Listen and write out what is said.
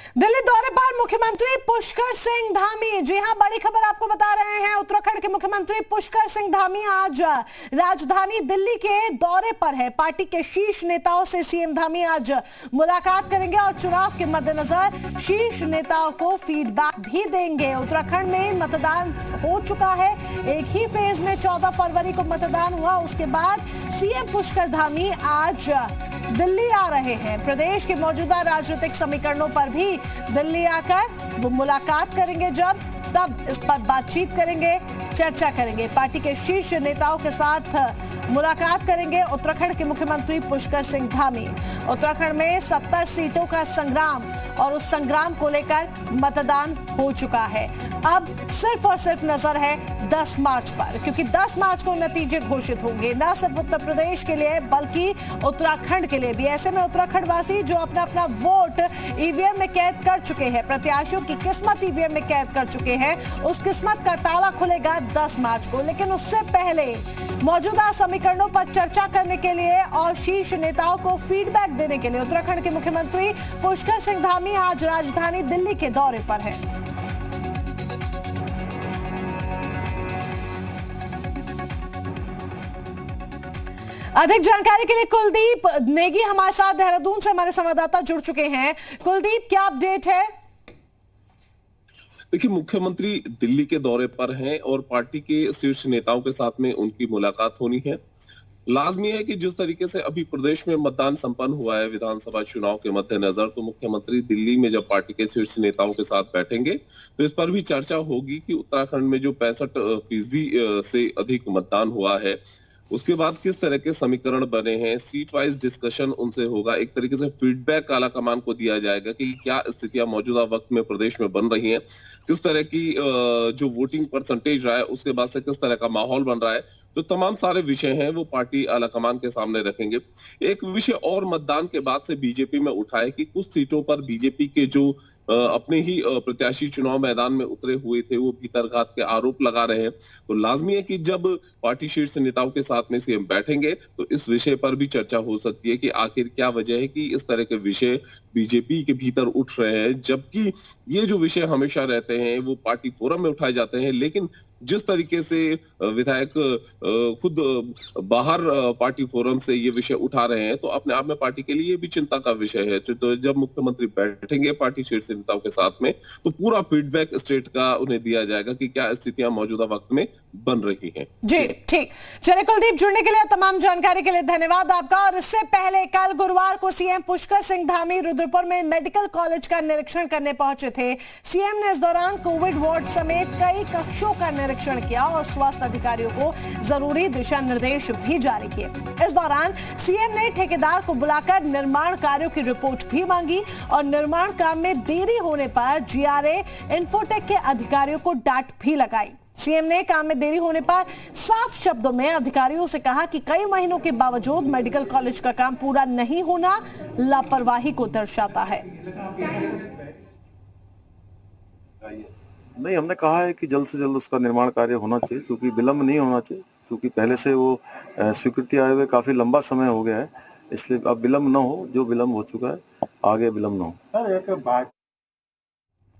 दिल्ली दौरे पर मुख्यमंत्री पुष्कर सिंह धामी। जी हां, बड़ी खबर आपको बता रहे हैं। उत्तराखंड के मुख्यमंत्री पुष्कर सिंह धामी आज राजधानी दिल्ली के दौरे पर है। पार्टी के शीर्ष नेताओं से सीएम धामी आज मुलाकात करेंगे और चुनाव के मद्देनजर शीर्ष नेताओं को फीडबैक भी देंगे। उत्तराखंड में मतदान हो चुका है। एक ही फेज में 14 फरवरी को मतदान हुआ। उसके बाद सीएम पुष्कर धामी आज दिल्ली आ रहे हैं। प्रदेश के मौजूदा राजनीतिक समीकरणों पर भी दिल्ली आकर वो मुलाकात करेंगे। तब इस पर बातचीत करेंगे, चर्चा करेंगे। पार्टी के शीर्ष नेताओं के साथ मुलाकात करेंगे उत्तराखंड के मुख्यमंत्री पुष्कर सिंह धामी। उत्तराखंड में 70 सीटों का संग्राम और उस संग्राम को लेकर मतदान हो चुका है। अब सिर्फ और सिर्फ नजर है 10 मार्च पर, क्योंकि 10 मार्च को नतीजे घोषित होंगे, न सिर्फ उत्तर प्रदेश के लिए बल्कि उत्तराखंड के लिए भी। ऐसे में उत्तराखंड वासी जो अपना अपना वोट ईवीएम में कैद कर चुके हैं, प्रत्याशियों की किस्मत ईवीएम में कैद कर चुके हैं, उस किस्मत का ताला खुलेगा 10 मार्च को। लेकिन उससे पहले मौजूदा समीकरणों पर चर्चा करने के लिए और शीर्ष नेताओं को फीडबैक देने के लिए उत्तराखंड के मुख्यमंत्री पुष्कर सिंह धामी आज राजधानी दिल्ली के दौरे पर है। अधिक जानकारी के लिए कुलदीप नेगी हमारे साथ देहरादून से हमारे संवाददाता जुड़ चुके हैं। कुलदीप, क्या अपडेट है? देखिए, मुख्यमंत्री दिल्ली के दौरे पर हैं और पार्टी के शीर्ष नेताओं के साथ में उनकी मुलाकात होनी है। लाजमी है कि जिस तरीके से अभी प्रदेश में मतदान संपन्न हुआ है विधानसभा चुनाव के मद्देनजर, तो मुख्यमंत्री दिल्ली में जब पार्टी के शीर्ष नेताओं के साथ बैठेंगे तो इस पर भी चर्चा होगी कि उत्तराखंड में जो 65% से अधिक मतदान हुआ है उसके बाद किस तरह के समीकरण बने हैं। सीट वाइज डिस्कशन उनसे होगा। एक तरीके से फीडबैक आला कमान को दिया जाएगा कि क्या स्थितियां मौजूदा वक्त में प्रदेश में बन रही हैं, किस तरह की जो वोटिंग परसेंटेज रहा है उसके बाद से किस तरह का माहौल बन रहा है। तो तमाम सारे विषय हैं वो पार्टी आला कमान के सामने रखेंगे। एक विषय और मतदान के बाद से बीजेपी में उठा है कि कुछ सीटों पर बीजेपी के जो अपने ही प्रत्याशी चुनाव मैदान में उतरे हुए थे वो भीतरघात के आरोप लगा रहे हैं। तो लाजमी है कि जब पार्टी शीर्ष नेताओं के साथ में सीएम बैठेंगे तो इस विषय पर भी चर्चा हो सकती है कि आखिर क्या वजह है कि इस तरह के विषय बीजेपी के भीतर उठ रहे हैं, जबकि ये जो विषय हमेशा रहते हैं वो पार्टी फोरम में उठाए जाते हैं। लेकिन जिस तरीके से विधायक खुद बाहर पार्टी फोरम से ये विषय उठा रहे हैं तो अपने आप में पार्टी के लिए भी चिंता का विषय है। तो जब मुख्यमंत्री बैठेंगे पार्टी शीर्ष नेताओं के साथ में तो पूरा फीडबैक स्टेट का उन्हें दिया जाएगा कि क्या स्थितियां मौजूदा वक्त में बन रही हैं। जी ठीक, चलिए कुलदीप, जुड़ने के लिए तमाम जानकारी के लिए धन्यवाद आपका। और इससे पहले कल गुरुवार को सीएम पुष्कर सिंह धामी रुद्रपुर में मेडिकल कॉलेज का निरीक्षण करने पहुंचे थे। सीएम ने इस दौरान कोविड वार्ड समेत कई कक्षों का निरीक्षण किया और स्वास्थ्य अधिकारियों को जरूरी दिशा निर्देश भी जारी किए। इस दौरान सीएम ने ठेकेदार को बुलाकर निर्माण कार्यों की रिपोर्ट भी मांगी और निर्माण काम में देरी होने पर जीआरए इन्फोटेक के अधिकारियों को डांट भी लगाई। सीएम ने काम में देरी होने पर साफ शब्दों में अधिकारियों से कहा कि कई महीनों के बावजूद मेडिकल कॉलेज का काम पूरा नहीं होना लापरवाही को दर्शाता है। नहीं, हमने कहा है कि जल्द से जल्द उसका निर्माण कार्य होना चाहिए, क्योंकि विलंब नहीं होना चाहिए, क्योंकि पहले से वो स्वीकृति आए हुए काफी लंबा समय हो गया है। इसलिए अब विलंब न हो, जो विलंब हो चुका है आगे विलंब न हो।